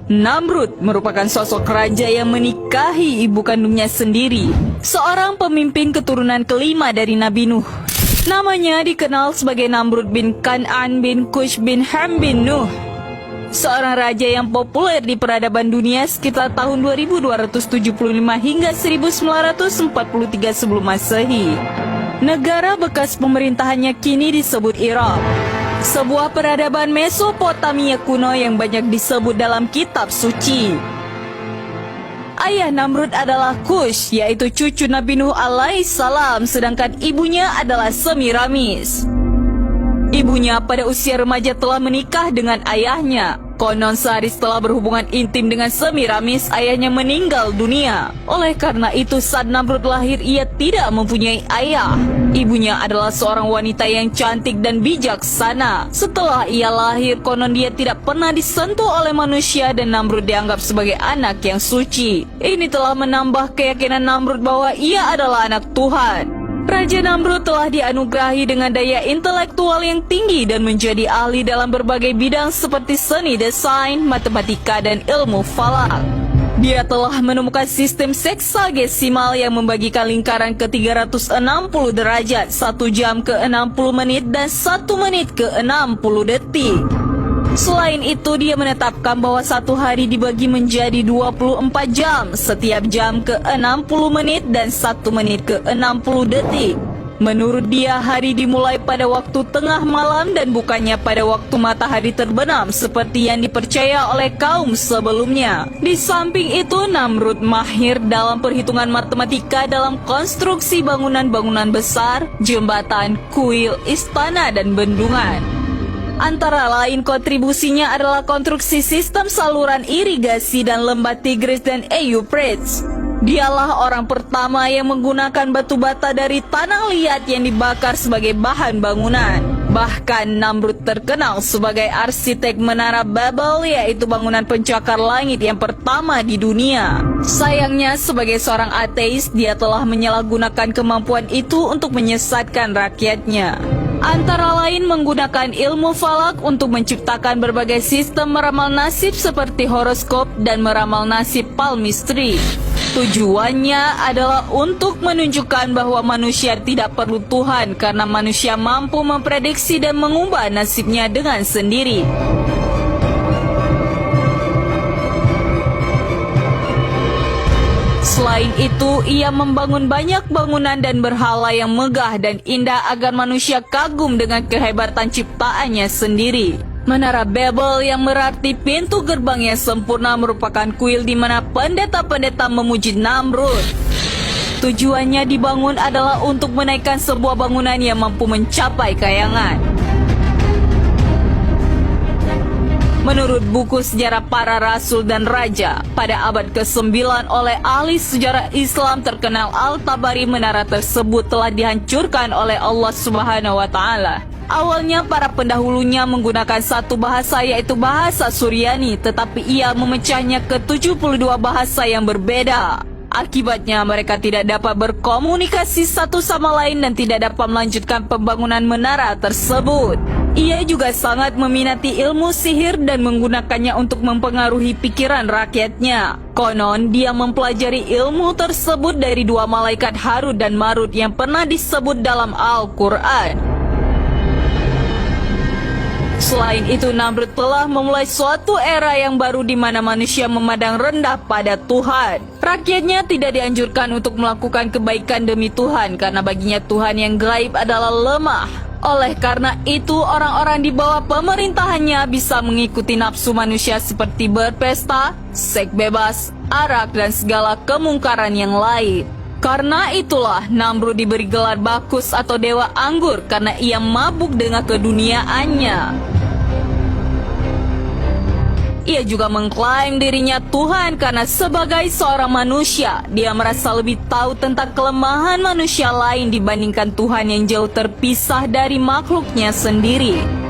Namrud merupakan sosok raja yang menikahi ibu kandungnya sendiri, seorang pemimpin keturunan kelima dari Nabi Nuh. Namanya dikenal sebagai Namrud bin Kan'an bin Kush bin Ham bin Nuh, seorang raja yang populer di peradaban dunia sekitar tahun 2275 hingga 1943 sebelum Masehi. Negara bekas pemerintahannya kini disebut Irak, sebuah peradaban Mesopotamia kuno yang banyak disebut dalam kitab suci. Ayah Namrud adalah Kush, yaitu cucu Nabi Nuh alaihissalam, sedangkan ibunya adalah Semiramis. Ibunya pada usia remaja telah menikah dengan ayahnya. Konon sehari setelah berhubungan intim dengan Semiramis, ayahnya meninggal dunia. Oleh karena itu saat Namrud lahir, ia tidak mempunyai ayah. Ibunya adalah seorang wanita yang cantik dan bijaksana. Setelah ia lahir, konon dia tidak pernah disentuh oleh manusia dan Namrud dianggap sebagai anak yang suci. Ini telah menambah keyakinan Namrud bahwa ia adalah anak Tuhan. Raja Namrud telah dianugerahi dengan daya intelektual yang tinggi dan menjadi ahli dalam berbagai bidang seperti seni desain, matematika, dan ilmu falak. Dia telah menemukan sistem seksagesimal yang membagikan lingkaran ke 360 derajat, 1 jam ke 60 menit, dan 1 menit ke 60 detik. Selain itu, dia menetapkan bahwa satu hari dibagi menjadi 24 jam, setiap jam ke 60 menit dan 1 menit ke 60 detik. Menurut dia, hari dimulai pada waktu tengah malam dan bukannya pada waktu matahari terbenam seperti yang dipercaya oleh kaum sebelumnya. Di samping itu, Namrud mahir dalam perhitungan matematika dalam konstruksi bangunan-bangunan besar, jembatan, kuil, istana, dan bendungan. Antara lain kontribusinya adalah konstruksi sistem saluran irigasi dan lembah Tigris dan Euphrates. Dialah orang pertama yang menggunakan batu bata dari tanah liat yang dibakar sebagai bahan bangunan. Bahkan Namrud terkenal sebagai arsitek Menara Babel, yaitu bangunan pencakar langit yang pertama di dunia. Sayangnya sebagai seorang ateis, dia telah menyalahgunakan kemampuan itu untuk menyesatkan rakyatnya. Antara lain menggunakan ilmu falak untuk menciptakan berbagai sistem meramal nasib seperti horoskop dan meramal nasib palmistry. Tujuannya adalah untuk menunjukkan bahwa manusia tidak perlu Tuhan karena manusia mampu memprediksi dan mengubah nasibnya dengan sendiri. Selain itu, ia membangun banyak bangunan dan berhala yang megah dan indah agar manusia kagum dengan kehebatan ciptaannya sendiri. Menara Babel yang berarti pintu gerbang yang sempurna merupakan kuil di mana pendeta-pendeta memuji Namrud. Tujuannya dibangun adalah untuk menaikkan sebuah bangunan yang mampu mencapai kayangan. Menurut buku sejarah para rasul dan raja, pada abad ke-9 oleh ahli sejarah Islam terkenal Al-Tabari, menara tersebut telah dihancurkan oleh Allah Subhanahu wa Ta'ala. Awalnya para pendahulunya menggunakan satu bahasa, yaitu bahasa Suryani, tetapi ia memecahnya ke 72 bahasa yang berbeda. Akibatnya mereka tidak dapat berkomunikasi satu sama lain dan tidak dapat melanjutkan pembangunan menara tersebut. Ia juga sangat meminati ilmu sihir dan menggunakannya untuk mempengaruhi pikiran rakyatnya. Konon dia mempelajari ilmu tersebut dari 2 malaikat Harut dan Marut yang pernah disebut dalam Al-Quran. Selain itu, Namrud telah memulai suatu era yang baru di mana manusia memandang rendah pada Tuhan. Rakyatnya tidak dianjurkan untuk melakukan kebaikan demi Tuhan karena baginya Tuhan yang gaib adalah lemah. Oleh karena itu, orang-orang di bawah pemerintahannya bisa mengikuti nafsu manusia seperti berpesta, seks bebas, arak, dan segala kemungkaran yang lain. Karena itulah Namrud diberi gelar Bakus atau Dewa Anggur karena ia mabuk dengan keduniaannya. Ia juga mengklaim dirinya Tuhan karena sebagai seorang manusia, dia merasa lebih tahu tentang kelemahan manusia lain dibandingkan Tuhan yang jauh terpisah dari makhluknya sendiri.